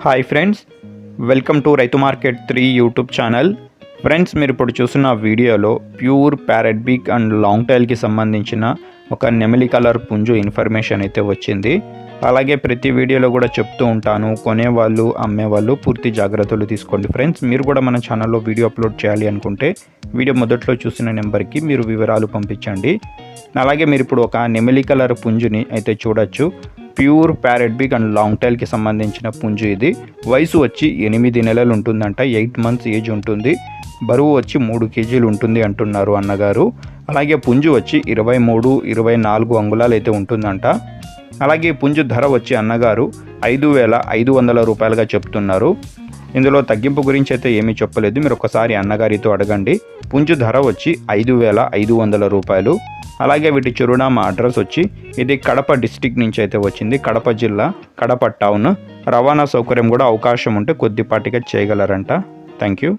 Hi friends, welcome to రైతు market 3 YouTube channel. Friends, మీరు ఇప్పుడు చూస్తున్న వీడియోలో ప్యూర్ ప్యారెట్ బీక్ అండ్ లాంగ్ టైల్కి సంబంధించిన ఒక నెమలి కలర్ పుంజు ఇన్ఫర్మేషన్ అయితే వచ్చింది. అలాగే ప్రతి వీడియోలో కూడా చెప్తూ ఉంటాను, కొనేవాళ్ళు అమ్మేవాళ్ళు పూర్తి జాగ్రత్తలు తీసుకోండి. ఫ్రెండ్స్, మీరు కూడా మన ఛానల్లో వీడియో అప్లోడ్ చేయాలి అనుకుంటే వీడియో మొదట్లో చూసిన నెంబర్కి మీరు వివరాలు పంపించండి. అలాగే మీరు ఇప్పుడు ఒక నెమలి కలర్ పుంజుని అయితే చూడొచ్చు. ప్యూర్ ప్యారెట్ బీక్ అండ్ లాంగ్ టైల్కి సంబంధించిన పుంజు ఇది. వయసు వచ్చి 8 నెలలు ఉంటుందంట, 8 మంత్స్ ఏజ్ ఉంటుంది. బరువు వచ్చి 3 కేజీలు ఉంటుంది అంటున్నారు అన్నగారు. అలాగే పుంజు వచ్చి 23-24 అంగుళాలు అయితే ఉంటుందంట. అలాగే పుంజు ధర వచ్చి అన్నగారు 5,500 రూపాయలుగా చెప్తున్నారు. ఇందులో తగ్గింపు గురించి అయితే ఏమీ చెప్పలేదు, మీరు ఒకసారి అన్నగారితో అడగండి. పుంజు ధర వచ్చి 5,500 రూపాయలు. అలాగే వీటి చిరునామా అడ్రస్ వచ్చి ఇది కడప డిస్టిక్ నుంచి అయితే వచ్చింది, కడప జిల్లా, కడప టౌన్. రవాణా సౌకర్యం కూడా అవకాశం ఉంటే కొద్దిపాటిగా చేయగలరంట. Thank you.